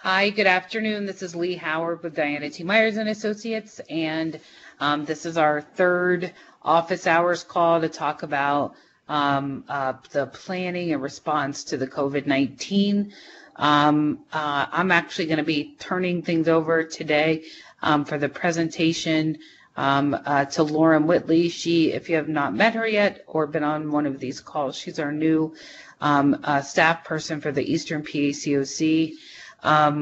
Hi, good afternoon. This is Lee Howard with Diana T. Myers and Associates, and this is our third office hours call to talk about the planning and response to the COVID-19. I'm actually going to be turning things over today for the presentation to Lauren Whitley. She, if you have not met her yet or been on one of these calls, she's our new staff person for the Eastern PACOC. If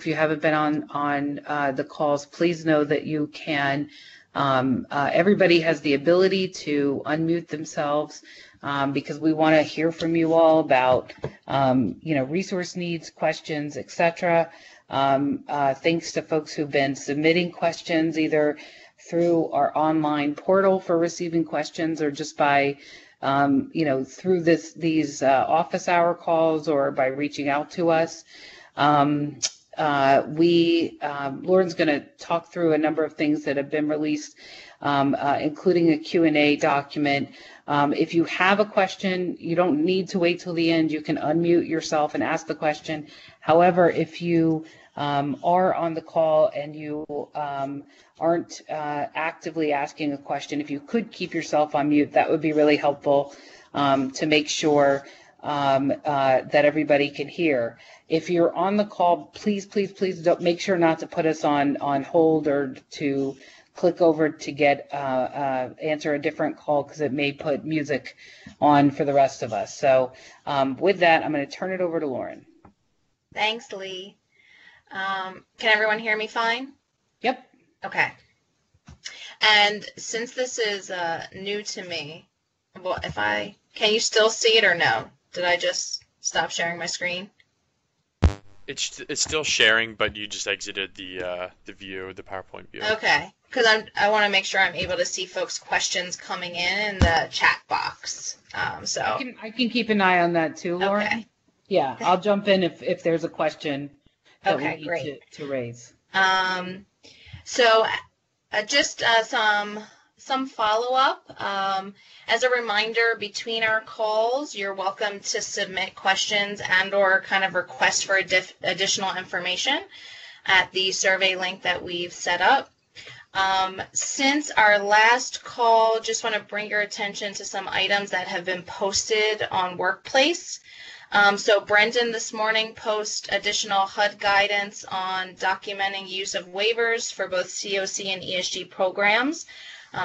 you haven't been on the calls, please know that you can. Everybody has the ability to unmute themselves because we want to hear from you all about resource needs, questions, etc. Thanks to folks who've been submitting questions either through our online portal for receiving questions or just by through these office hour calls or by reaching out to us. Lauren's going to talk through a number of things that have been released, including a Q&A document. If you have a question, you don't need to wait till the end. You can unmute yourself and ask the question. However, if you are on the call and you aren't actively asking a question, if you could keep yourself on mute, that would be really helpful to make sure that everybody can hear. If you're on the call, please don't make sure not to put us on hold or to click over to get answer a different call because it may put music on for the rest of us. So with that, I'm going to turn it over to Lauren. Thanks, Lee. Can everyone hear me fine? Yep. Okay. And since this is new to me, well, can you still see it or no? Did I just stop sharing my screen? It's still sharing, but you just exited the view, the PowerPoint view. Okay, because I want to make sure I'm able to see folks' questions coming in the chat box. So I can keep an eye on that too, Lauren. Okay. Yeah, I'll jump in if there's a question that okay, we great. need to raise. Just some follow-up. As a reminder, between our calls, you're welcome to submit questions and or kind of request for additional information at the survey link that we've set up. Since our last call, just want to bring your attention to some items that have been posted on Workplace. So Brendan this morning posted additional HUD guidance on documenting use of waivers for both COC and ESG programs.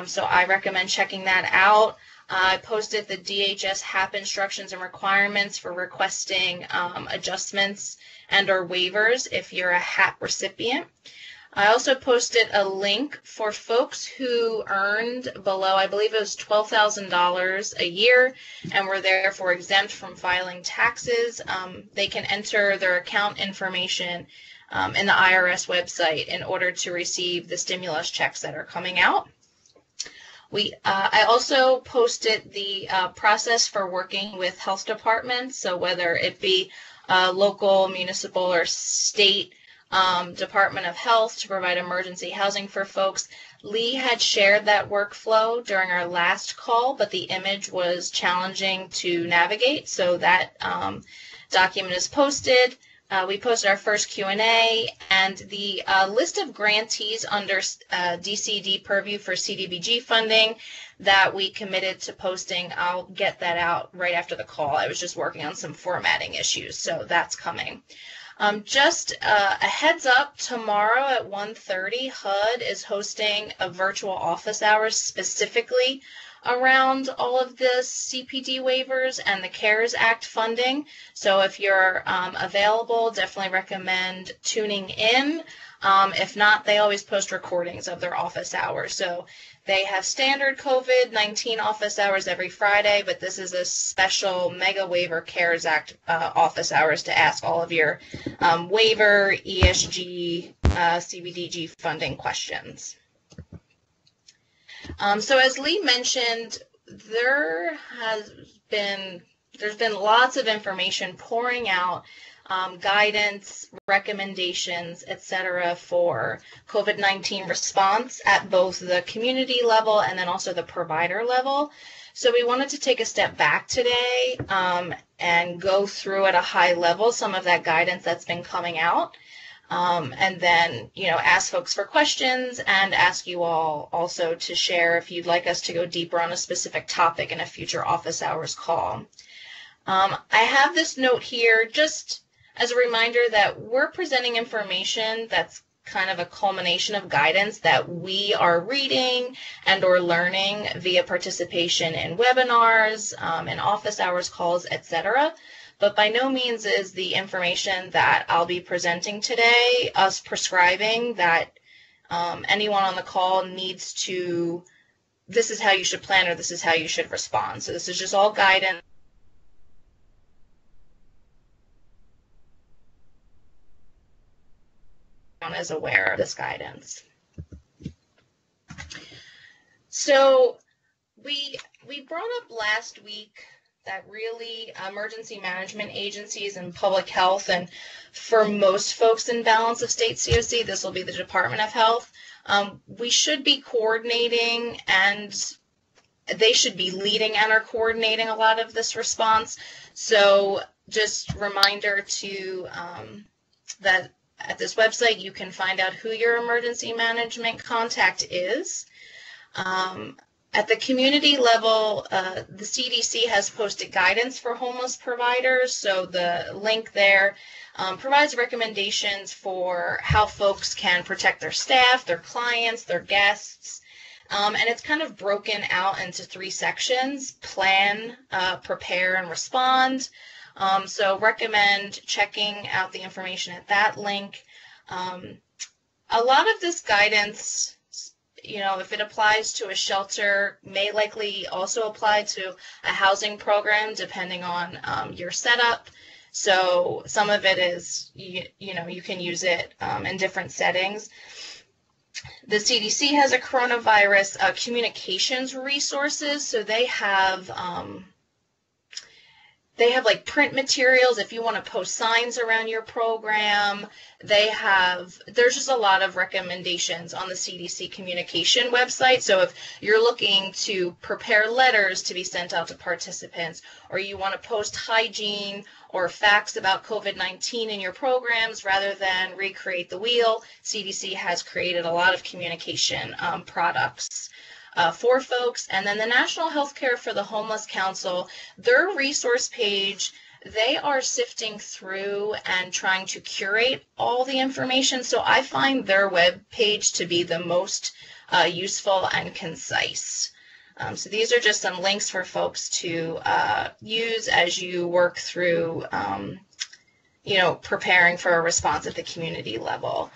So I recommend checking that out. I posted the DHS HAP instructions and requirements for requesting adjustments and or waivers if you're a HAP recipient. I also posted a link for folks who earned below, I believe it was $12,000 a year and were therefore exempt from filing taxes. They can enter their account information in the IRS website in order to receive the stimulus checks that are coming out. I also posted the process for working with health departments, so whether it be local, municipal, or state Department of Health to provide emergency housing for folks. Lee had shared that workflow during our last call, but the image was challenging to navigate, so that document is posted. We posted our first Q&A, and the list of grantees under DCD purview for CDBG funding that we committed to posting. I'll get that out right after the call. I was just working on some formatting issues, so that's coming. Just a heads up, tomorrow at 1:30, HUD is hosting a virtual office hours specifically around all of the CPD waivers and the CARES Act funding. So if you're available, definitely recommend tuning in. If not, they always post recordings of their office hours. So they have standard COVID-19 office hours every Friday, but this is a special mega waiver CARES Act office hours to ask all of your waiver, ESG, CBDG funding questions. So as Lee mentioned, there's been lots of information pouring out guidance, recommendations, etc. for COVID-19 response at both the community level and then also the provider level. So we wanted to take a step back today and go through at a high level some of that guidance that's been coming out. And then, ask folks for questions and ask you all also to share if you'd like us to go deeper on a specific topic in a future office hours call. I have this note here just as a reminder that we're presenting information that's kind of a culmination of guidance that we are reading and or learning via participation in webinars, in office hours calls, etc. But by no means is the information that I'll be presenting today us prescribing that anyone on the call needs to, this is how you should plan or this is how you should respond. So this is just all guidance. Is aware of this guidance. So we brought up last week that really emergency management agencies and public health, and for most folks in balance of state COC, this will be the Department of Health, we should be coordinating and they should be leading and are coordinating a lot of this response. So just reminder to that at this website, you can find out who your emergency management contact is. At the community level, the CDC has posted guidance for homeless providers. So the link there provides recommendations for how folks can protect their staff, their clients, their guests. And it's kind of broken out into 3 sections: plan, prepare, and respond. So recommend checking out the information at that link. A lot of this guidance, if it applies to a shelter, may likely also apply to a housing program depending on your setup. So some of it is, you can use it in different settings. The CDC has a coronavirus communications resources, so they have like print materials if you want to post signs around your program. There's just a lot of recommendations on the CDC communication website. So if you're looking to prepare letters to be sent out to participants, or you want to post hygiene or facts about COVID-19 in your programs rather than recreate the wheel, CDC has created a lot of communication products for folks. And then the National Healthcare for the Homeless Council, their resource page, they are sifting through and trying to curate all the information. So I find their web page to be the most useful and concise. So these are just some links for folks to use as you work through, preparing for a response at the community level.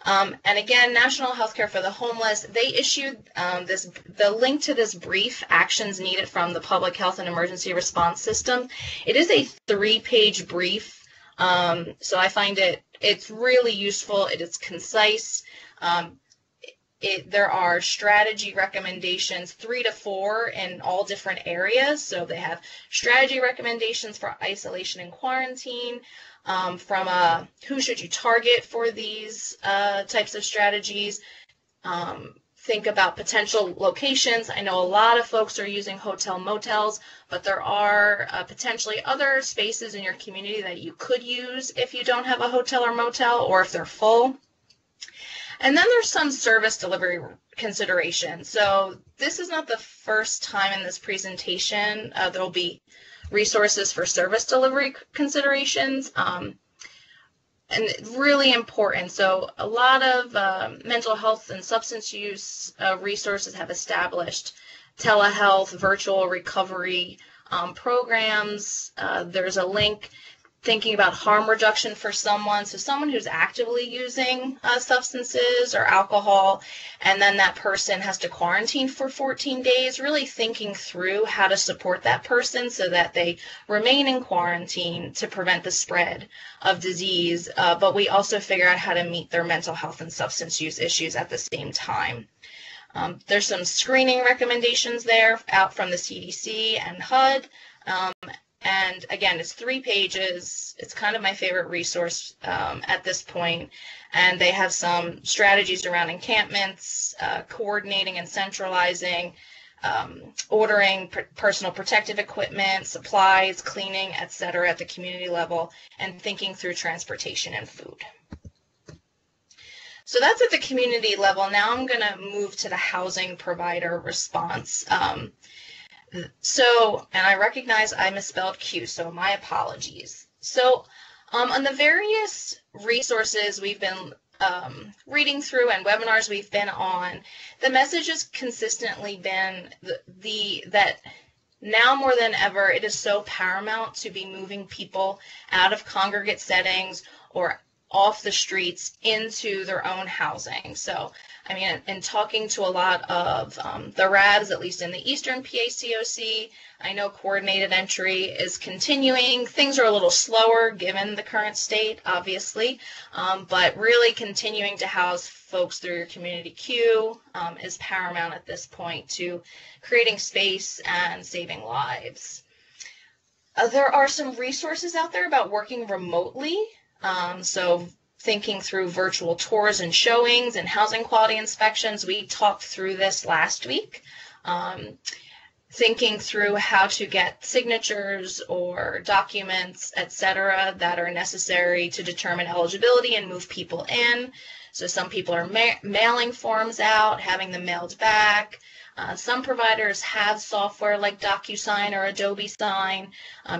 And again, National Healthcare for the Homeless, they issued the link to this brief, Actions Needed from the Public Health and Emergency Response System. It is a 3-page brief, so I find it's really useful. It is concise. There are strategy recommendations, 3 to 4 in all different areas. So they have strategy recommendations for isolation and quarantine, from who should you target for these types of strategies. Think about potential locations. I know a lot of folks are using hotel motels, but there are potentially other spaces in your community that you could use if you don't have a hotel or motel, or if they're full. And then there's some service delivery considerations. So this is not the first time in this presentation. There'll be resources for service delivery considerations, and really important. So a lot of mental health and substance use resources have established telehealth, virtual recovery programs. There's a link thinking about harm reduction for someone. So someone who's actively using substances or alcohol, and then that person has to quarantine for 14 days, really thinking through how to support that person so that they remain in quarantine to prevent the spread of disease, but we also figure out how to meet their mental health and substance use issues at the same time. There's some screening recommendations there out from the CDC and HUD. And again, it's 3 pages. It's kind of my favorite resource at this point. And they have some strategies around encampments, coordinating and centralizing, ordering personal protective equipment, supplies, cleaning, etc. at the community level, and thinking through transportation and food. So that's at the community level. Now I'm going to move to the housing provider response. And I recognize I misspelled Q, so my apologies. So on the various resources we've been reading through and webinars we've been on, the message has consistently been that now more than ever, it is so paramount to be moving people out of congregate settings or off the streets into their own housing. So, I mean, in talking to a lot of the RABs, at least in the Eastern PACOC, I know coordinated entry is continuing. Things are a little slower given the current state, obviously, but really continuing to house folks through your community queue is paramount at this point to creating space and saving lives. There are some resources out there about working remotely. So thinking through virtual tours and showings and housing quality inspections. We talked through this last week. Thinking through how to get signatures or documents, etc., that are necessary to determine eligibility and move people in. So some people are mailing forms out, having them mailed back. Some providers have software like DocuSign or Adobe Sign.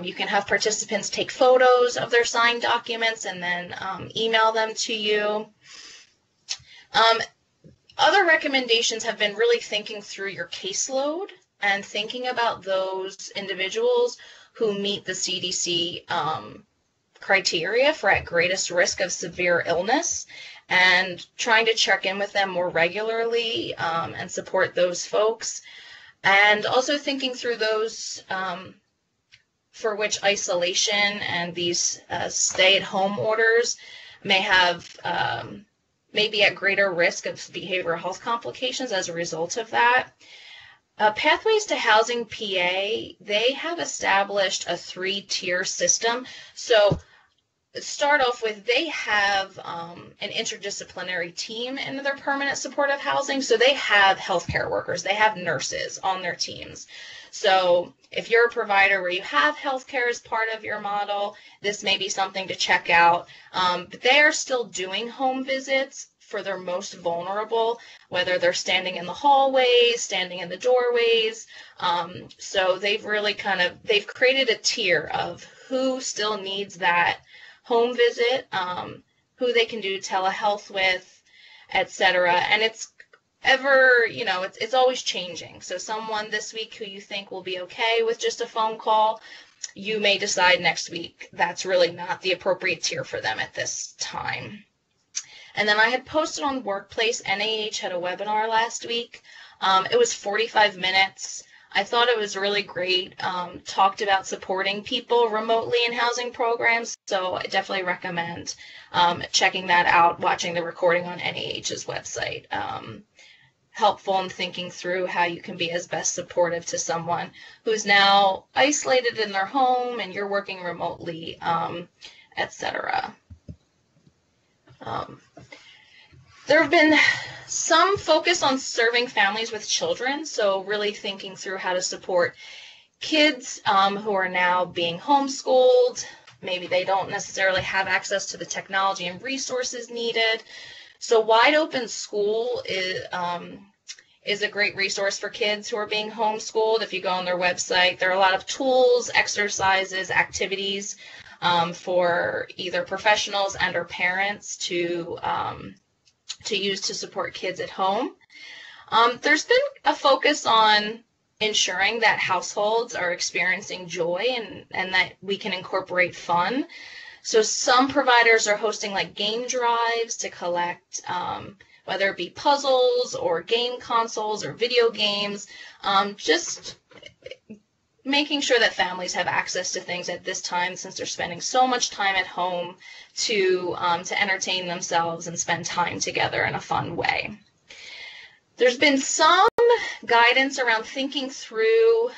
You can have participants take photos of their signed documents and then email them to you. Other recommendations have been really thinking through your caseload and thinking about those individuals who meet the CDC criteria for at greatest risk of severe illness, and trying to check in with them more regularly and support those folks. And also thinking through those for which isolation and these stay-at-home orders may have may be at greater risk of behavioral health complications as a result of that. Pathways to Housing PA, they have established a 3-tier system. So start off with, they have an interdisciplinary team in their permanent supportive housing. So they have healthcare workers, they have nurses on their teams. So if you're a provider where you have healthcare as part of your model, this may be something to check out. But they are still doing home visits for their most vulnerable, whether they're standing in the hallways, standing in the doorways. So they've really they've created a tier of who still needs that home visit, who they can do telehealth with, etc. And it's it's always changing. So someone this week who you think will be okay with just a phone call, you may decide next week that's really not the appropriate tier for them at this time. And then I had posted on Workplace, NAH had a webinar last week. It was 45 minutes. I thought it was really great. Talked about supporting people remotely in housing programs, so I definitely recommend checking that out, watching the recording on NAH's website. Helpful in thinking through how you can be as best supportive to someone who's now isolated in their home and you're working remotely, etc. There have been some focus on serving families with children, so really thinking through how to support kids who are now being homeschooled. Maybe they don't necessarily have access to the technology and resources needed. So Wide Open School is a great resource for kids who are being homeschooled. If you go on their website, there are a lot of tools, exercises, activities for either professionals and or parents to use to support kids at home. There's been a focus on ensuring that households are experiencing joy and that we can incorporate fun. So some providers are hosting like game drives to collect whether it be puzzles or game consoles or video games, just making sure that families have access to things at this time, since they're spending so much time at home, to entertain themselves and spend time together in a fun way. There's been some guidance around thinking through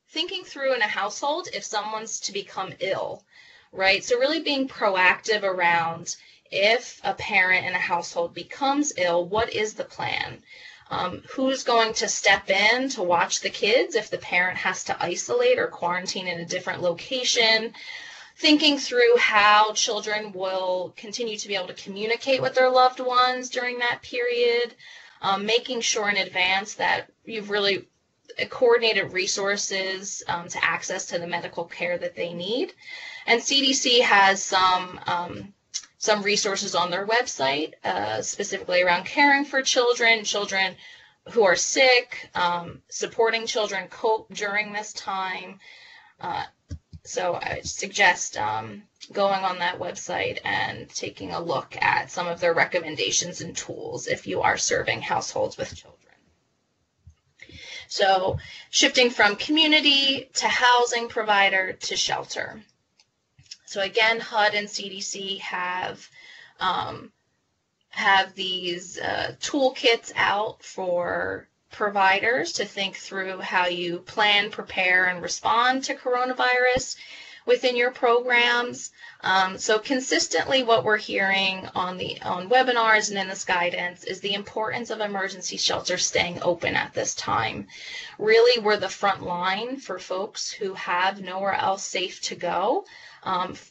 thinking through in a household if someone's to become ill, right? So really being proactive around if a parent in a household becomes ill, what is the plan? Who's going to step in to watch the kids if the parent has to isolate or quarantine in a different location? Thinking through how children will continue to be able to communicate with their loved ones during that period, making sure in advance that you've really coordinated resources to access to the medical care that they need. And CDC has some resources on their website, specifically around caring for children who are sick, supporting children cope during this time. So I suggest going on that website and taking a look at some of their recommendations and tools if you are serving households with children. So shifting from community to housing provider to shelter. So again, HUD and CDC have these toolkits out for providers to think through how you plan, prepare, and respond to coronavirus within your programs. So consistently what we're hearing on webinars and in this guidance is the importance of emergency shelters staying open at this time. Really, we're the front line for folks who have nowhere else safe to go.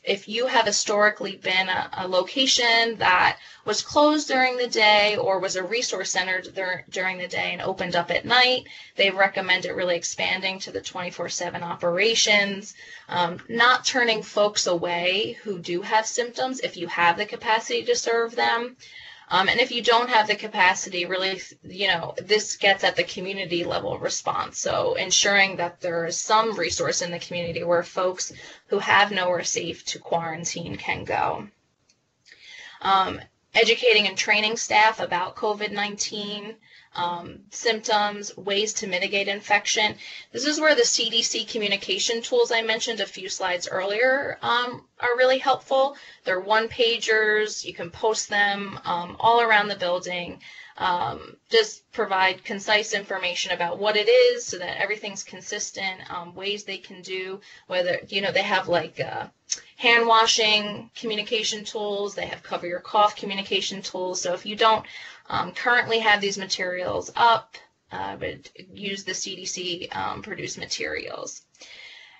If you have historically been a location that was closed during the day or was a resource center during the day and opened up at night, they recommend it really expanding to the 24/7 operations, not turning folks away who do have symptoms if you have the capacity to serve them. And if you don't have the capacity, really, this gets at the community level response. So ensuring that there is some resource in the community where folks who have nowhere safe to quarantine can go. Educating and training staff about COVID-19 symptoms, ways to mitigate infection. This is where the CDC communication tools I mentioned a few slides earlier are really helpful. They're one-pagers. You can post them all around the building. Just provide concise information about what it is so that everything's consistent, ways they can do, whether, they have like hand washing communication tools, they have cover your cough communication tools. So if you don't currently have these materials up, but use the CDC produced materials.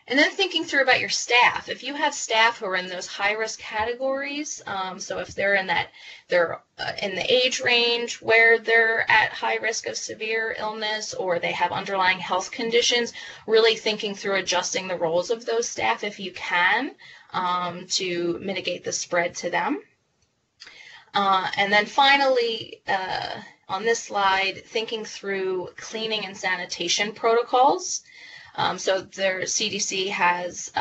And then thinking through about your staff. If you have staff who are in those high-risk categories, so if they're in the age range where they're at high risk of severe illness or they have underlying health conditions, really thinking through adjusting the roles of those staff if you can to mitigate the spread to them. And then finally, on this slide, thinking through cleaning and sanitation protocols. So their CDC has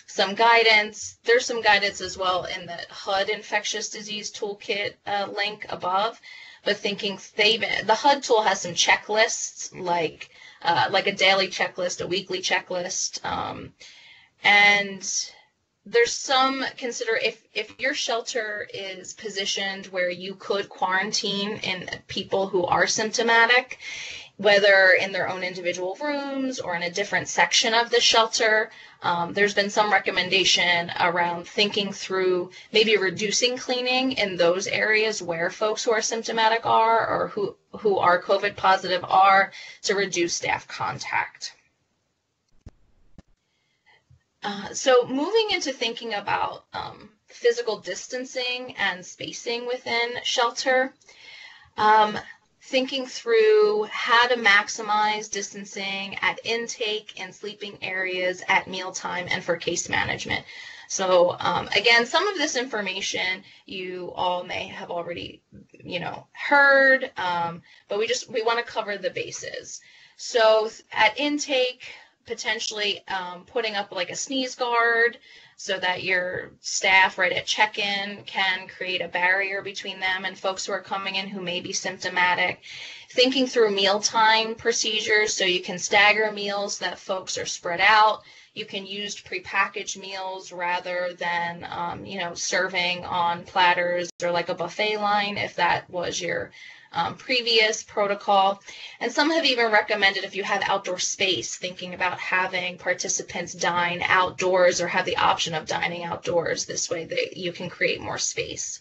some guidance. There's some guidance as well in the HUD infectious disease toolkit link above. But the HUD tool has some checklists like a daily checklist, a weekly checklist, and there's some if your shelter is positioned where you could quarantine in people who are symptomatic, whether in their own individual rooms or in a different section of the shelter, there's been some recommendation around thinking through maybe reducing cleaning in those areas where folks who are symptomatic are or who are COVID positive are to reduce staff contact. So moving into thinking about physical distancing and spacing within shelter, thinking through how to maximize distancing at intake and sleeping areas at mealtime and for case management. So again, some of this information you all may have already, heard, but we want to cover the bases. So at intake, potentially putting up like a sneeze guard so that your staff right at check-in can create a barrier between them and folks who are coming in who may be symptomatic. Thinking through mealtime procedures so you can stagger meals so that folks are spread out. You can use prepackaged meals rather than, serving on platters or like a buffet line if that was your previous protocol. And some have even recommended, if you have outdoor space, thinking about having participants dine outdoors or have the option of dining outdoors. This way that you can create more space.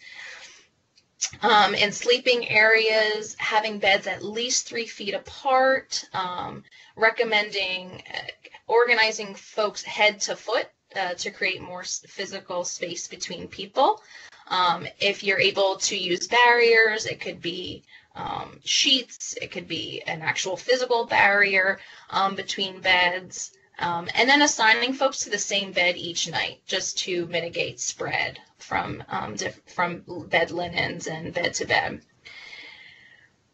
In sleeping areas, having beds at least 3 feet apart, recommending organizing folks head to foot to create more physical space between people. If you're able to use barriers, it could be sheets, it could be an actual physical barrier between beds, and then assigning folks to the same bed each night just to mitigate spread from bed linens and bed to bed.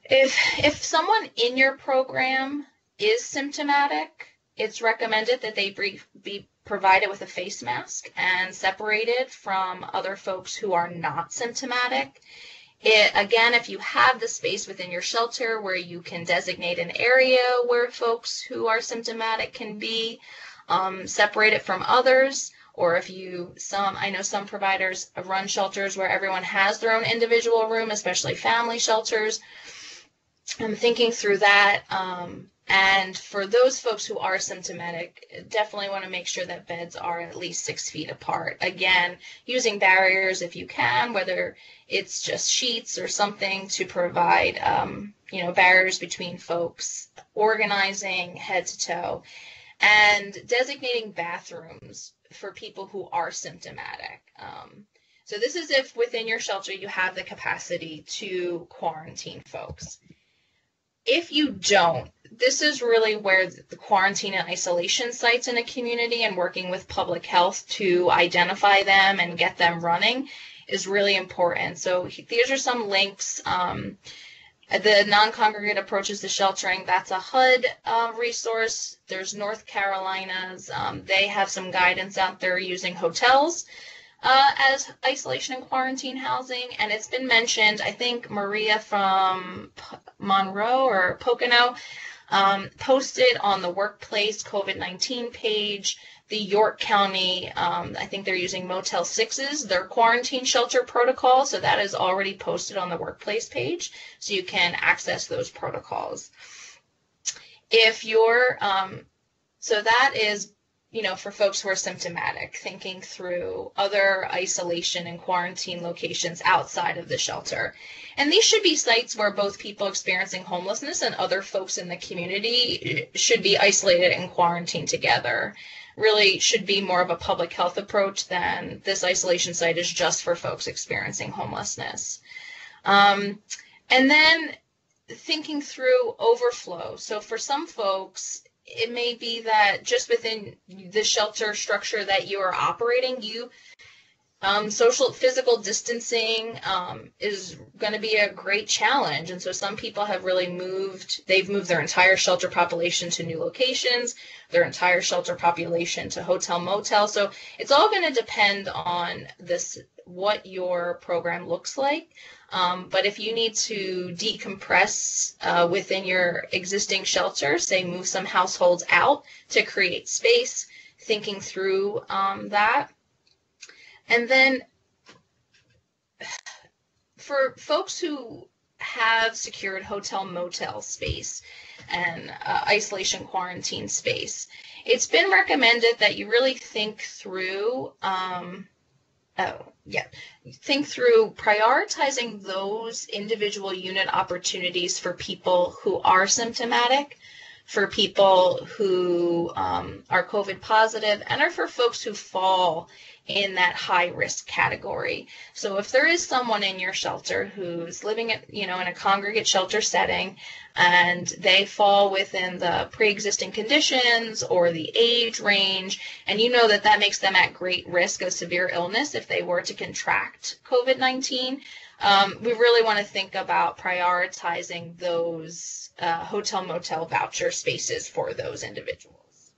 If someone in your program is symptomatic, it's recommended that they be provided with a face mask and separated from other folks who are not symptomatic. Again, if you have the space within your shelter where you can designate an area where folks who are symptomatic can be separated from others, or if I know some providers run shelters where everyone has their own individual room, especially family shelters. I'm thinking through that. And for those folks who are symptomatic, definitely want to make sure that beds are at least 6 feet apart. Again, using barriers if you can, whether it's just sheets or something to provide, barriers between folks, organizing head to toe, and designating bathrooms for people who are symptomatic. So this is if within your shelter you have the capacity to quarantine folks. If you don't, this is really where the quarantine and isolation sites in a community and working with public health to identify them and get them running is really important. So these are some links. The non-congregate approaches to sheltering, that's a HUD resource. There's North Carolina's. They have some guidance out there using hotels as isolation and quarantine housing, and it's been mentioned, I think Maria from Monroe or Pocono posted on the workplace COVID-19 page, the York County, I think they're using Motel 6s, their quarantine shelter protocol, so that is already posted on the workplace page, so you can access those protocols. If you're, so that is, for folks who are symptomatic, thinking through other isolation and quarantine locations outside of the shelter. And these should be sites where both people experiencing homelessness and other folks in the community should be isolated and quarantined together. Really should be more of a public health approach than this isolation site is just for folks experiencing homelessness. And then thinking through overflow. So for some folks, it may be that just within the shelter structure that you are operating, social physical distancing is going to be a great challenge. And so some people have really they've moved their entire shelter population to new locations, their entire shelter population to hotel motel. So it's all going to depend on what your program looks like. But if you need to decompress within your existing shelter, say move some households out to create space, thinking through that. And then for folks who have secured hotel motel space and isolation quarantine space, it's been recommended that you really think through prioritizing those individual unit opportunities for people who are symptomatic, for people who are COVID positive, and are for folks who fall in that high risk category. So if there is someone in your shelter who's living in a congregate shelter setting and they fall within the pre-existing conditions or the age range, and you know that makes them at great risk of severe illness if they were to contract COVID-19, we really want to think about prioritizing those hotel motel voucher spaces for those individuals.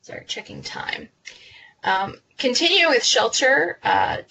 Sorry, checking time. Continue with shelter.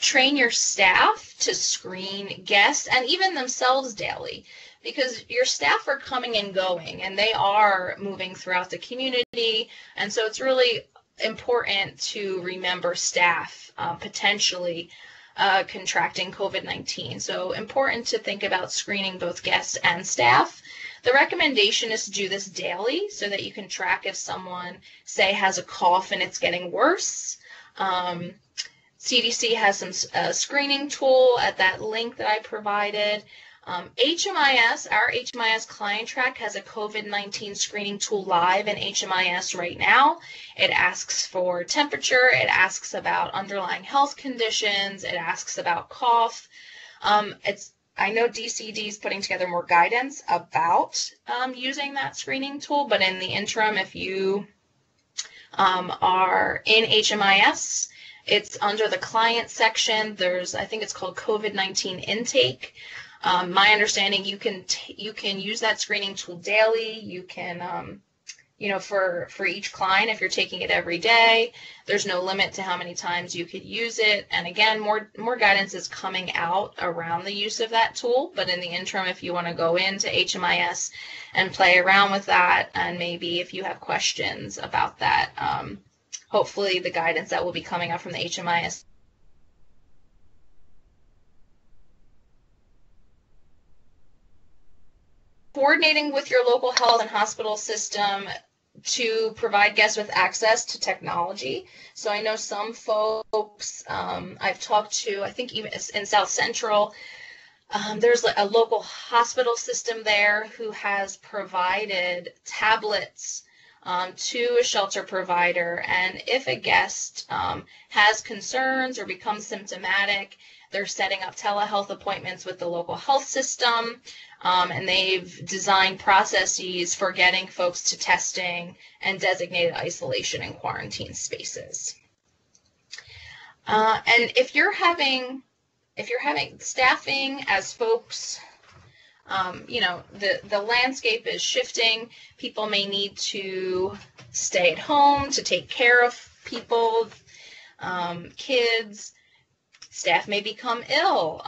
Train your staff to screen guests and even themselves daily, because your staff are coming and going and they are moving throughout the community. And so it's really important to remember staff potentially contracting COVID-19. So important to think about screening both guests and staff. The recommendation is to do this daily so that you can track if someone, say, has a cough and it's getting worse. CDC has some screening tool at that link that I provided. HMIS, our HMIS Client Track has a COVID-19 screening tool live in HMIS right now. It asks for temperature, it asks about underlying health conditions, it asks about cough. I know DCD is putting together more guidance about using that screening tool, but in the interim, if you are in HMIS, it's under the client section. There's, I think it's called COVID-19 intake. My understanding, you can use that screening tool daily. You can, for each client, if you're taking it every day, there's no limit to how many times you could use it. And again, more guidance is coming out around the use of that tool. But in the interim, if you want to go into HMIS and play around with that, and maybe if you have questions about that, hopefully the guidance that will be coming out from the HMIS coordinating with your local health and hospital system to provide guests with access to technology. So I know some folks I've talked to, I think even in South Central, there's a local hospital system there who has provided tablets to a shelter provider. And if a guest has concerns or becomes symptomatic, they're setting up telehealth appointments with the local health system. And they've designed processes for getting folks to testing and designated isolation and quarantine spaces. And if you're having staffing as folks, the landscape is shifting. People may need to stay at home to take care of people, kids. Staff may become ill.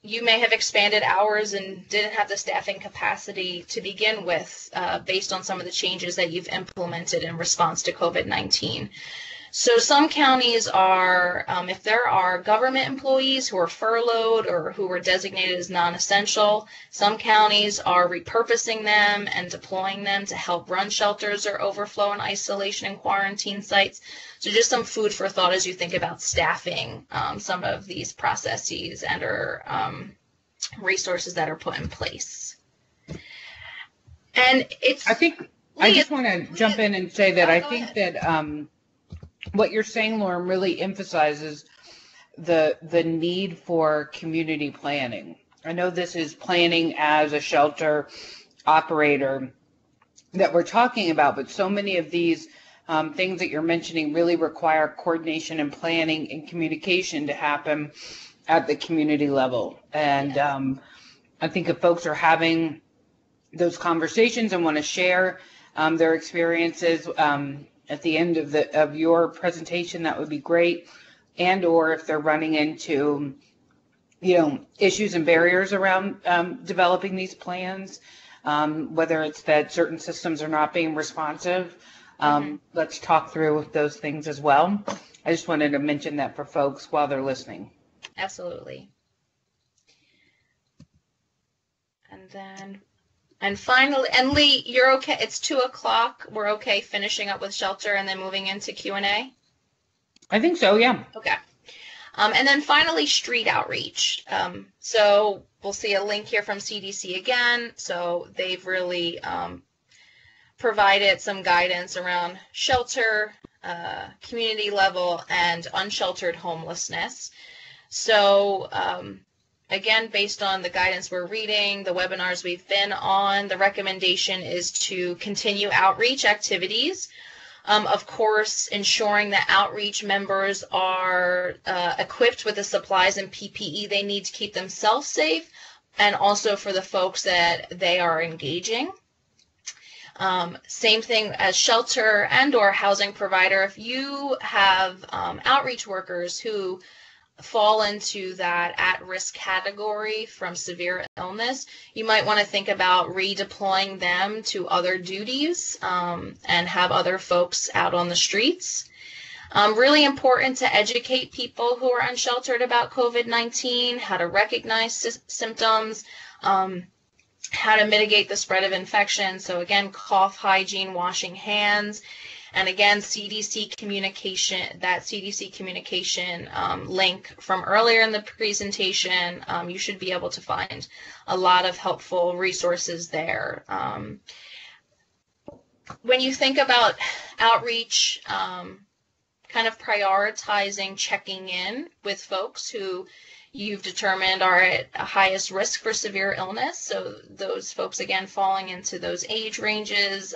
You may have expanded hours and didn't have the staffing capacity to begin with based on some of the changes that you've implemented in response to COVID-19. So some counties are, if there are government employees who are furloughed or who were designated as non-essential, some counties are repurposing them and deploying them to help run shelters or overflow and isolation and quarantine sites. So just some food for thought as you think about staffing some of these processes and or resources that are put in place. And it's... I just want to jump in and say that I think that what you're saying, Lauren, really emphasizes the need for community planning. I know this is planning as a shelter operator that we're talking about, but so many of these things that you're mentioning really require coordination and planning and communication to happen at the community level. And I think if folks are having those conversations and want to share their experiences at the end of your presentation, that would be great. And or if they're running into issues and barriers around developing these plans, whether it's that certain systems are not being responsive, let's talk through those things as well. I just wanted to mention that for folks while they're listening. Absolutely. And finally, and Lee, you're okay. It's 2:00. We're okay finishing up with shelter and then moving into Q&A? I think so, yeah. Okay. And then finally, street outreach. So we'll see a link here from CDC again. So they've really provided some guidance around shelter, community level, and unsheltered homelessness. So again, based on the guidance we're reading, the webinars we've been on, the recommendation is to continue outreach activities. Of course, ensuring that outreach members are equipped with the supplies and PPE they need to keep themselves safe, and also for the folks that they are engaging. Same thing as shelter and or housing provider. If you have outreach workers who fall into that at-risk category from severe illness, you might want to think about redeploying them to other duties and have other folks out on the streets. Really important to educate people who are unsheltered about COVID-19, how to recognize symptoms, how to mitigate the spread of infection. So again, cough hygiene, washing hands, and again, CDC communication, that CDC communication link from earlier in the presentation, you should be able to find a lot of helpful resources there. When you think about outreach, kind of prioritizing checking in with folks who you've determined are at highest risk for severe illness. So those folks, again, falling into those age ranges,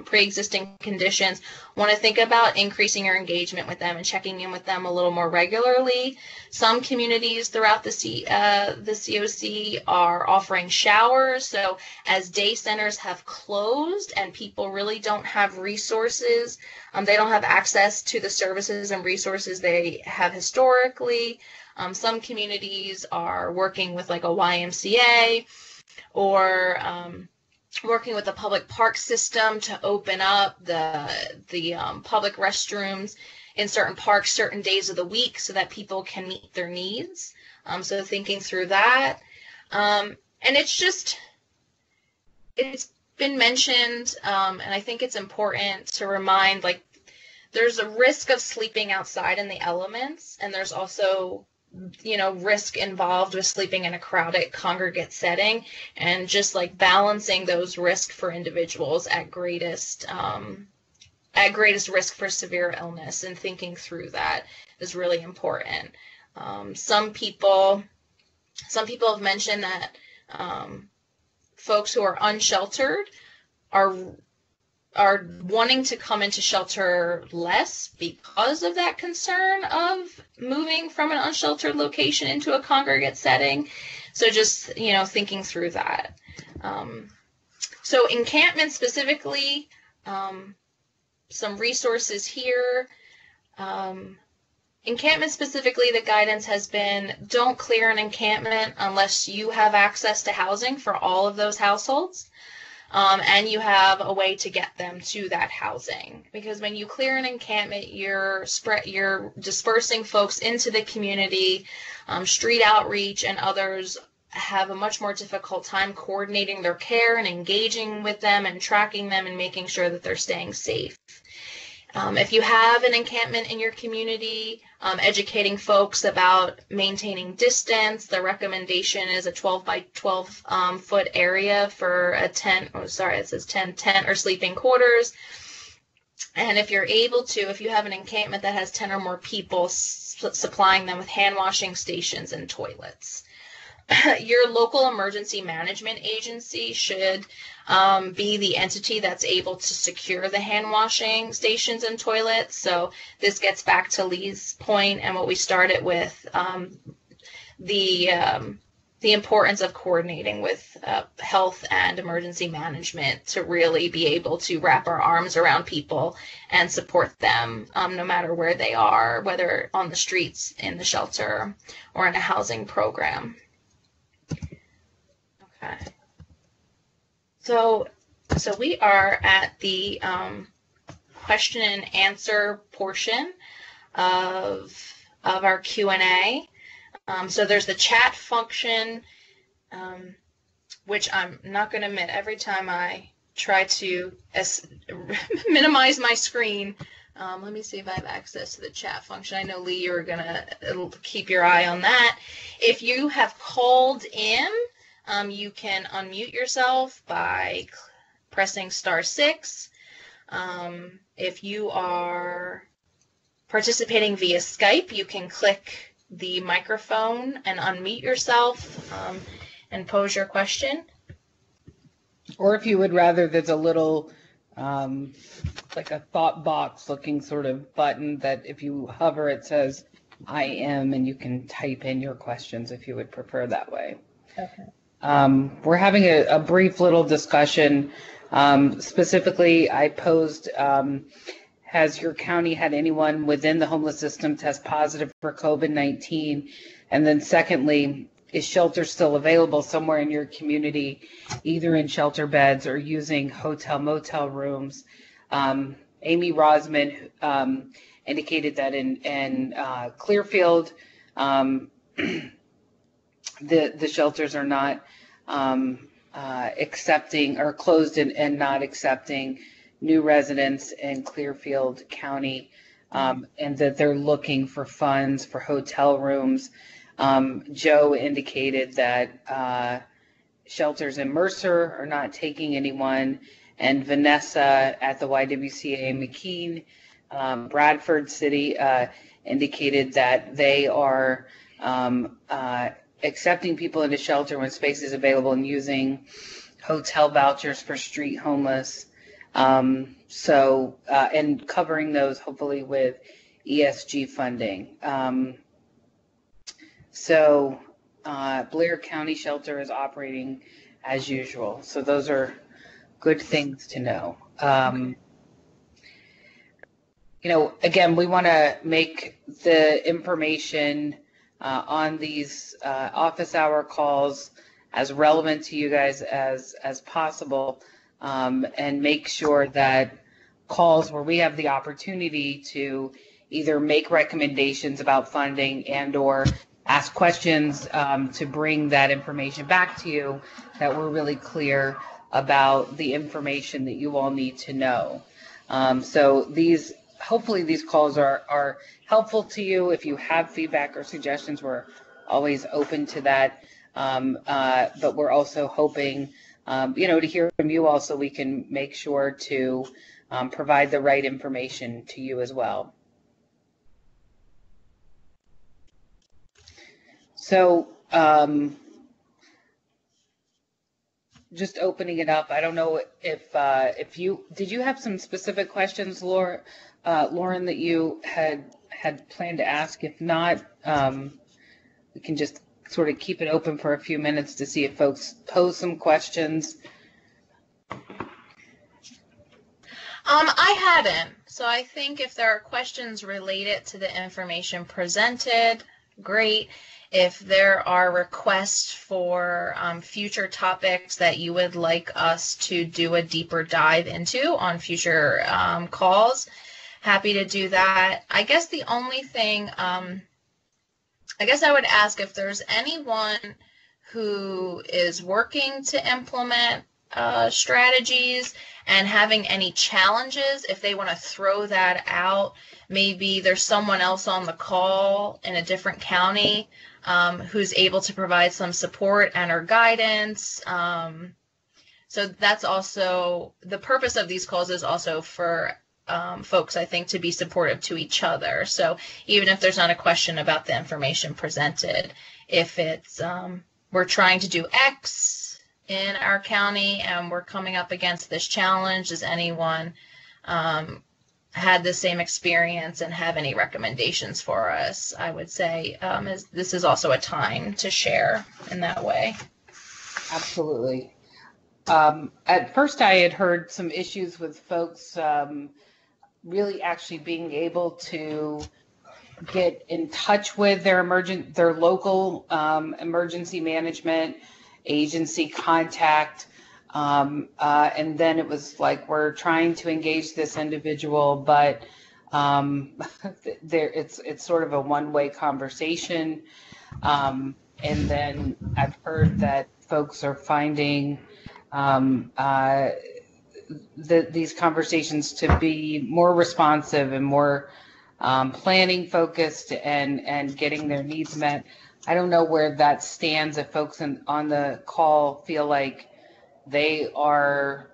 pre-existing conditions, want to think about increasing your engagement with them and checking in with them a little more regularly. Some communities throughout the COC are offering showers. So as day centers have closed and people really don't have resources, they don't have access to the services and resources they have historically. Some communities are working with like a YMCA or working with the public park system to open up the public restrooms in certain parks certain days of the week so that people can meet their needs. So thinking through that. And it's been mentioned, and I think it's important to remind, like, there's a risk of sleeping outside in the elements, and there's also risk involved with sleeping in a crowded congregate setting, and just like balancing those risks for individuals at greatest risk for severe illness, and thinking through that is really important. Some people have mentioned that folks who are unsheltered are wanting to come into shelter less because of that concern of moving from an unsheltered location into a congregate setting. So just, thinking through that. So encampment specifically, some resources here. Encampment specifically, the guidance has been don't clear an encampment unless you have access to housing for all of those households. And you have a way to get them to that housing. Because when you clear an encampment, you're dispersing folks into the community. Street outreach and others have a much more difficult time coordinating their care and engaging with them and tracking them and making sure that they're staying safe. If you have an encampment in your community, educating folks about maintaining distance. The recommendation is a 12 by 12 foot area for a tent. Oh, sorry, it says tent or sleeping quarters. And if you're able to, if you have an encampment that has 10 or more people, supplying them with hand washing stations and toilets. Your local emergency management agency should be the entity that's able to secure the hand washing stations and toilets. So this gets back to Lee's point and what we started with, the importance of coordinating with health and emergency management to really be able to wrap our arms around people and support them no matter where they are, whether on the streets, in the shelter, or in a housing program. Okay. So we are at the question and answer portion of our Q&A. So there's the chat function, which I'm not going to admit, every time I try to minimize my screen. Let me see if I have access to the chat function. I know, Lee, you're going to keep your eye on that. If you have called in, you can unmute yourself by pressing *6. If you are participating via Skype, you can click the microphone and unmute yourself and pose your question. Or if you would rather, there's a little like a thought box looking sort of button that if you hover, it says I am, and you can type in your questions if you would prefer that way. Okay. We're having a brief little discussion Specifically, I posed, has your county had anyone within the homeless system test positive for COVID-19? And then secondly, is shelter still available somewhere in your community, either in shelter beds or using hotel motel rooms? Amy Rosman indicated that in Clearfield, the shelters are not accepting, or closed and not accepting new residents in Clearfield County, and that they're looking for funds for hotel rooms. Joe indicated that shelters in Mercer are not taking anyone, and Vanessa at the YWCA McKean, Bradford City, indicated that they are accepting people into shelter when space is available and using hotel vouchers for street homeless. And covering those hopefully with ESG funding. Blair County Shelter is operating as usual. So those are good things to know. Again, we want to make the information on these office hour calls as relevant to you guys as possible, and make sure that calls where we have the opportunity to either make recommendations about funding and or ask questions to bring that information back to you, that we're really clear about the information that you all need to know. Hopefully these calls are helpful to you. If you have feedback or suggestions, we're always open to that. But we're also hoping, to hear from you also, we can make sure to provide the right information to you as well. So just opening it up, I don't know if you have some specific questions, Lauren, that you had planned to ask. If not, we can just sort of keep it open for a few minutes to see if folks pose some questions. I hadn't. So I think if there are questions related to the information presented, great. If there are requests for future topics that you would like us to do a deeper dive into on future calls, happy to do that. I guess the only thing, I guess I would ask if there's anyone who is working to implement strategies and having any challenges, if they want to throw that out. Maybe there's someone else on the call in a different county who's able to provide some support and or guidance. So that's also, the purpose of these calls is also for folks, I think, to be supportive to each other. So even if there's not a question about the information presented, if it's we're trying to do X in our county and we're coming up against this challenge, does anyone had the same experience and have any recommendations for us? I would say this is also a time to share in that way. Absolutely. At first I had heard some issues with folks really actually being able to get in touch with their local emergency management agency contact. And then it was like, we're trying to engage this individual, but it's sort of a one-way conversation. And then I've heard that folks are finding these conversations to be more responsive and more planning focused and getting their needs met. I don't know where that stands, if folks on the call feel like they are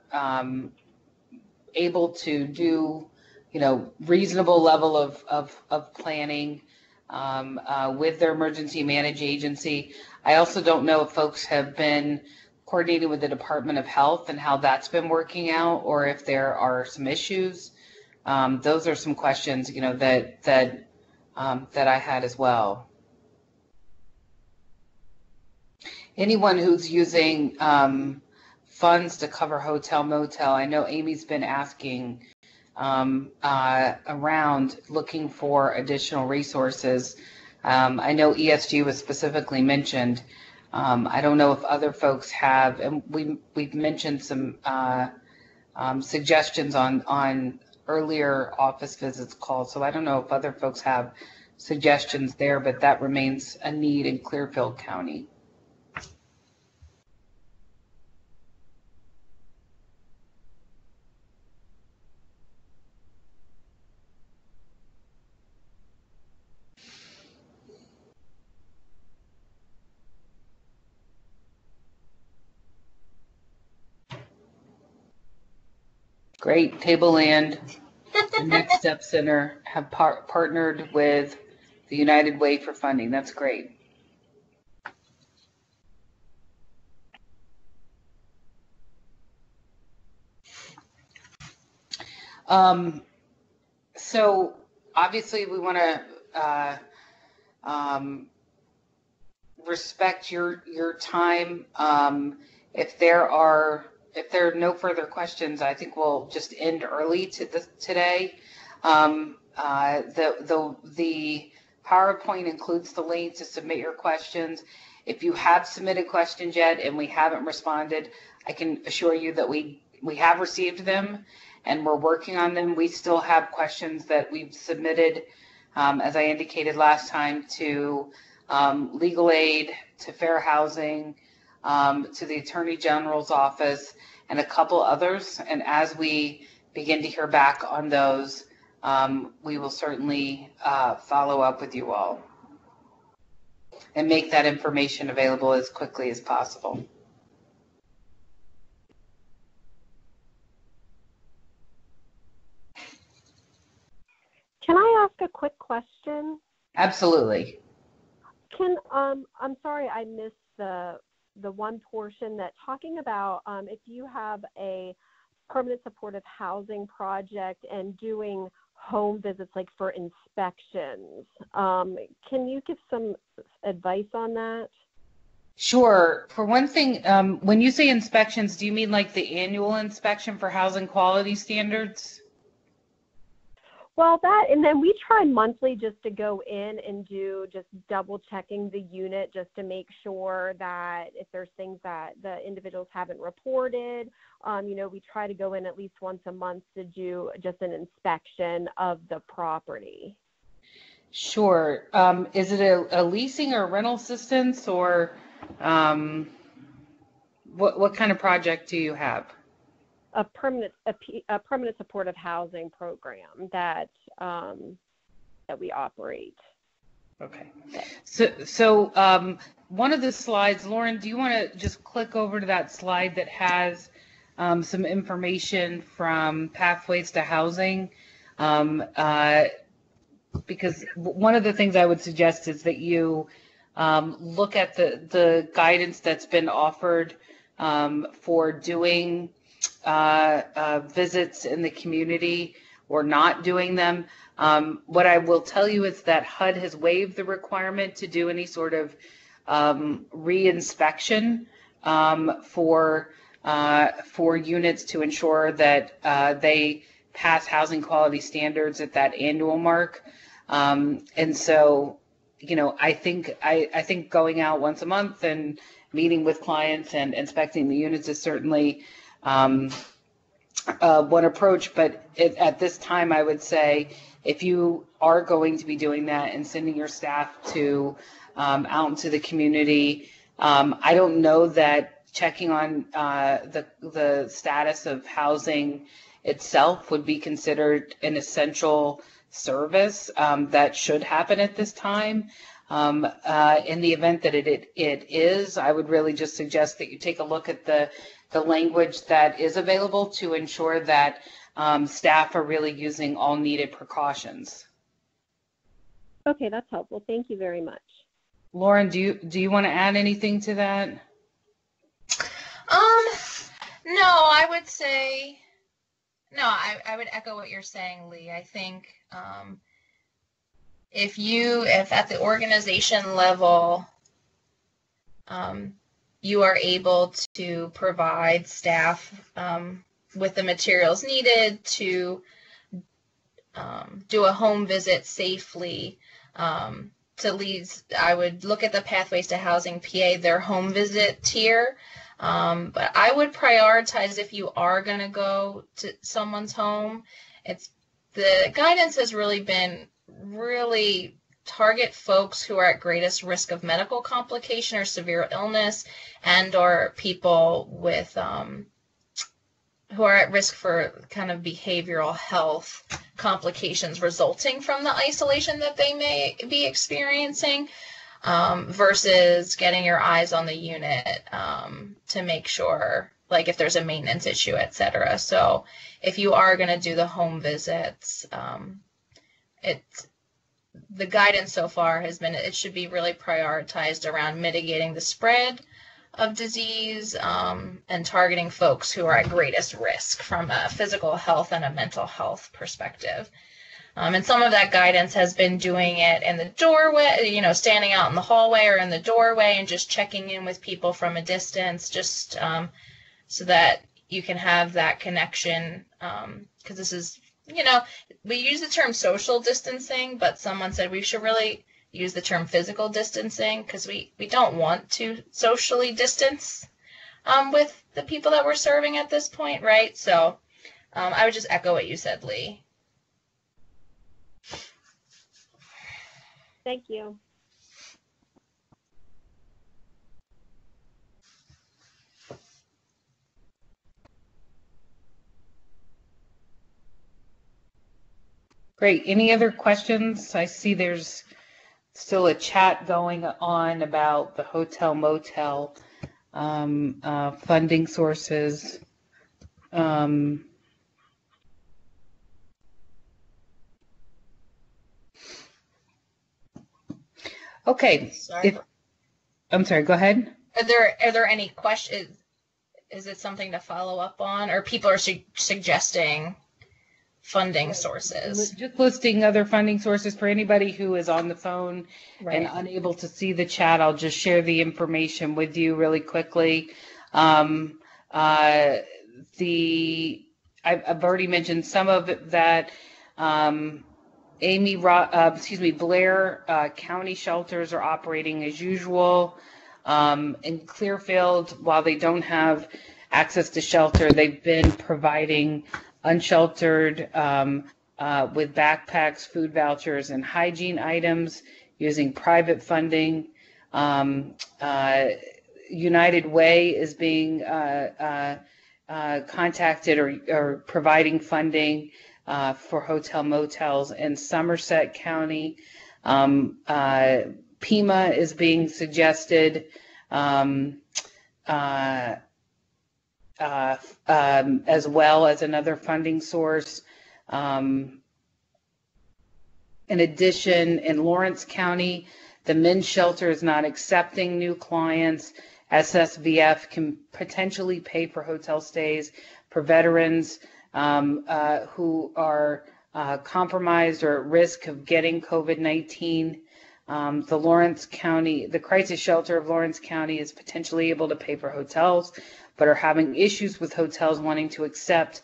able to do, reasonable level of planning with their emergency managed agency. I also don't know if folks have been coordinating with the Department of Health and how that's been working out, or if there are some issues. Those are some questions, that I had as well. Anyone who's using funds to cover hotel motel. I know Amy's been asking around looking for additional resources. I know ESG was specifically mentioned. I don't know if other folks have, and we've mentioned some suggestions on earlier office visits calls. So I don't know if other folks have suggestions there, but that remains a need in Clearfield County. Great. Tableland, the Next Step Center have partnered with the United Way for funding. That's great. So obviously we want to respect your time. If there are no further questions, I think we'll just end early today. The PowerPoint includes the link to submit your questions. If you have submitted questions yet and we haven't responded, I can assure you that we have received them and we're working on them. We still have questions that we've submitted, as I indicated last time, to legal aid, to fair housing, to the Attorney General's office, and a couple others. And as we begin to hear back on those, we will certainly follow up with you all and make that information available as quickly as possible. Can I ask a quick question? Absolutely. I'm sorry I missed the one portion that talking about if you have a permanent supportive housing project and doing home visits like for inspections. Can you give some advice on that? Sure. For one thing, when you say inspections, do you mean like the annual inspection for housing quality standards? Well, that, and then we try monthly just to go in and do just double checking the unit just to make sure that if there's things that the individuals haven't reported, we try to go in at least once a month to do just an inspection of the property. Sure. Is it a leasing or rental assistance, or what kind of project do you have? A permanent supportive housing program that we operate. Okay. So one of the slides, Lauren, do you want to just click over to that slide that has some information from Pathways to Housing? Because one of the things I would suggest is that you look at the guidance that's been offered for doing visits in the community or not doing them. What I will tell you is that HUD has waived the requirement to do any sort of re-inspection for units to ensure that they pass housing quality standards at that annual mark. And so, I think going out once a month and meeting with clients and inspecting the units is certainly one approach, but at this time, I would say if you are going to be doing that and sending your staff to out into the community, I don't know that checking on the status of housing itself would be considered an essential service that should happen at this time. In the event that it is, I would really just suggest that you take a look at the language that is available to ensure that staff are really using all needed precautions. Okay, that's helpful. Thank you very much. Lauren, do you want to add anything to that? No, I would say, no, I would echo what you're saying, Lee. I think if at the organization level, you are able to provide staff with the materials needed to do a home visit safely. To leads, I would look at the Pathways to Housing PA, their home visit tier. But I would prioritize if you are going to go to someone's home. The guidance has really been target folks who are at greatest risk of medical complication or severe illness, and or people with who are at risk for kind of behavioral health complications resulting from the isolation that they may be experiencing, versus getting your eyes on the unit to make sure, like if there's a maintenance issue, etc. So if you are going to do the home visits, the guidance so far has been it should be really prioritized around mitigating the spread of disease and targeting folks who are at greatest risk from a physical health and a mental health perspective. And some of that guidance has been doing it in the doorway, standing out in the hallway or in the doorway and just checking in with people from a distance, just so that you can have that connection. Because this is, we use the term social distancing, but someone said we should really use the term physical distancing, because we don't want to socially distance with the people that we're serving at this point, right? So I would just echo what you said, Lee. Thank you. Great. Any other questions? I see there's still a chat going on about the hotel motel funding sources. Okay. Sorry. I'm sorry, go ahead. Are there any questions? Is it something to follow up on, or people are suggesting funding sources? Just listing other funding sources for anybody who is on the phone and unable to see the chat. I'll just share the information with you really quickly. I've already mentioned some of that. Blair County shelters are operating as usual. In Clearfield, while they don't have access to shelter, they've been providing unsheltered with backpacks, food vouchers, and hygiene items using private funding. United Way is being contacted or providing funding for hotel motels in Somerset County. PEMA is being suggested as well as another funding source. In addition, in Lawrence County, the men's shelter is not accepting new clients. SSVF can potentially pay for hotel stays for veterans who are compromised or at risk of getting COVID-19. The crisis shelter of Lawrence County is potentially able to pay for hotels, but are having issues with hotels wanting to accept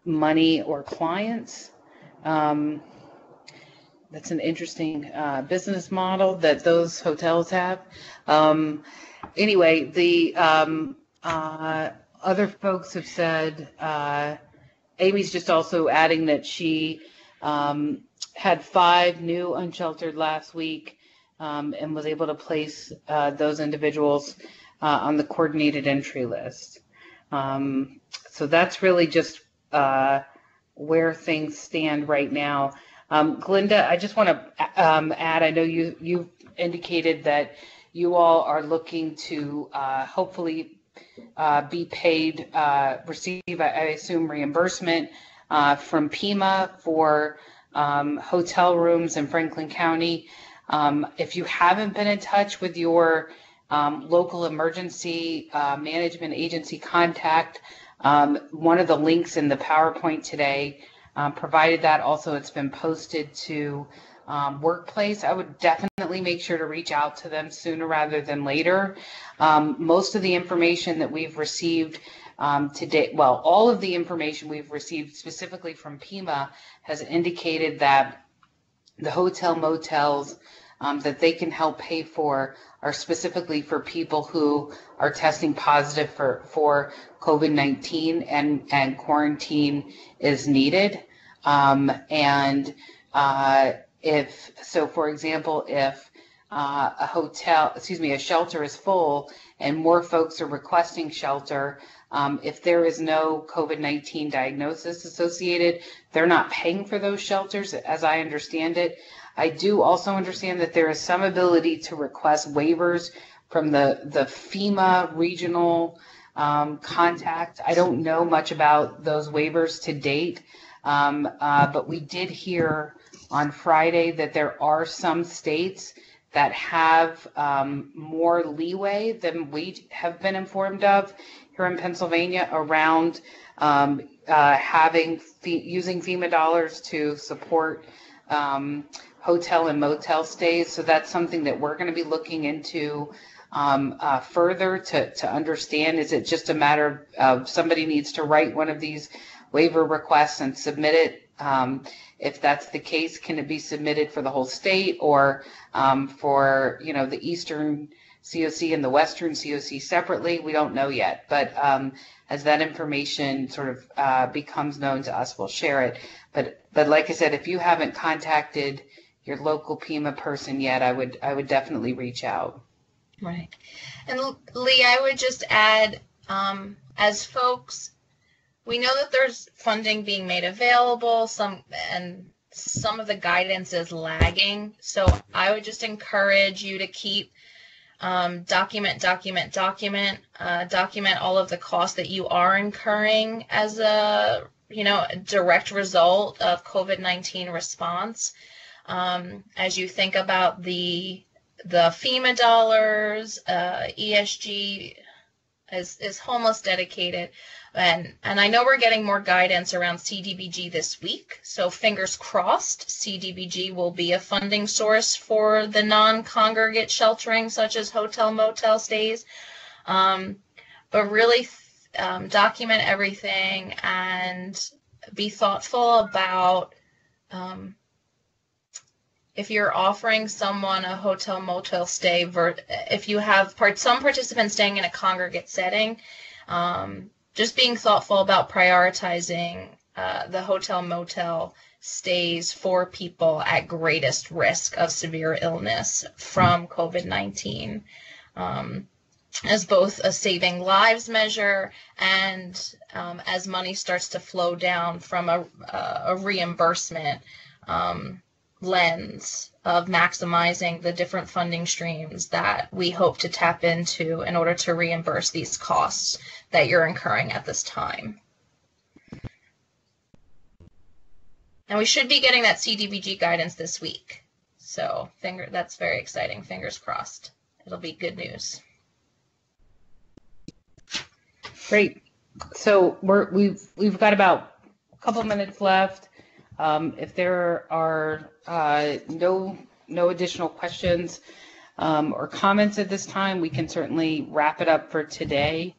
money or clients. That's an interesting business model that those hotels have. Anyway, the other folks have said, Amy's just also adding that she had 5 new unsheltered last week and was able to place those individuals on the coordinated entry list. So that's really just where things stand right now. Glinda, I just want to add, I know you indicated that you all are looking to hopefully be paid, receive, I assume, reimbursement from PEMA for hotel rooms in Franklin County. If you haven't been in touch with your local emergency management agency contact, one of the links in the PowerPoint today provided that. Also, it's been posted to workplace, I would definitely make sure to reach out to them sooner rather than later. Most of the information that we've received today, well, all of the information we've received specifically from PEMA has indicated that the hotel motels that they can help pay for are specifically for people who are testing positive for COVID-19 and quarantine is needed. If so, for example, if a shelter is full and more folks are requesting shelter, if there is no COVID-19 diagnosis associated, they're not paying for those shelters, as I understand it. I do also understand that there is some ability to request waivers from the FEMA regional contact. I don't know much about those waivers to date, but we did hear on Friday that there are some states that have more leeway than we have been informed of here in Pennsylvania around using FEMA dollars to support hotel and motel stays. So that's something that we're going to be looking into further to understand. Is it just a matter of somebody needs to write one of these waiver requests and submit it? If that's the case, can it be submitted for the whole state, or for the Eastern COC and the Western COC separately? We don't know yet, but as that information sort of becomes known to us, we'll share it. But like I said, if you haven't contacted your local PEMA person yet, I would definitely reach out. Right. And Lee, I would just add, as folks, we know that there's funding being made available, some of the guidance is lagging. So I would just encourage you to keep document all of the costs that you are incurring as a direct result of COVID-19 response. As you think about the FEMA dollars, ESG is homeless dedicated. And I know we're getting more guidance around CDBG this week, so fingers crossed CDBG will be a funding source for the non-congregate sheltering, such as hotel motel stays. But really document everything and be thoughtful about if you're offering someone a hotel motel stay, if you have some participants staying in a congregate setting, just being thoughtful about prioritizing the hotel motel stays for people at greatest risk of severe illness from COVID-19, as both a saving lives measure and as money starts to flow down from a reimbursement lens of maximizing the different funding streams that we hope to tap into in order to reimburse these costs that you're incurring at this time. And we should be getting that CDBG guidance this week. So that's very exciting. Fingers crossed. It'll be good news. Great. So we've got about a couple minutes left. If there are no additional questions or comments at this time, we can certainly wrap it up for today.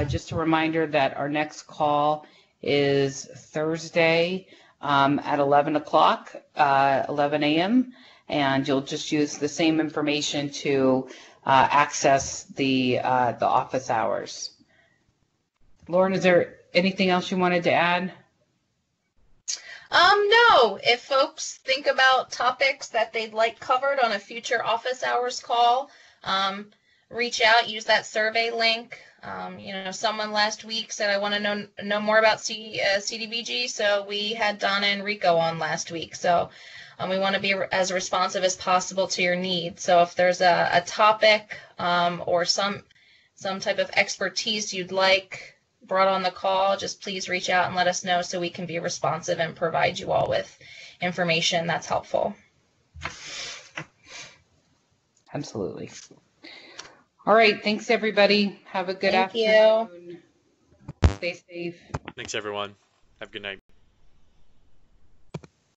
Just a reminder that our next call is Thursday at 11 o'clock, 11 a.m., and you'll just use the same information to access the office hours. Lauren, is there anything else you wanted to add? No. If folks think about topics that they'd like covered on a future office hours call, reach out, use that survey link. Someone last week said, I want to know more about CDBG, so we had Donna and Rico on last week. So we want to be as responsive as possible to your needs. So if there's a topic or some type of expertise you'd like brought on the call, just please reach out and let us know so we can be responsive and provide you all with information that's helpful. Absolutely. All right. Thanks, everybody. Have a good afternoon. Thank you. Stay safe. Thanks, everyone. Have a good night.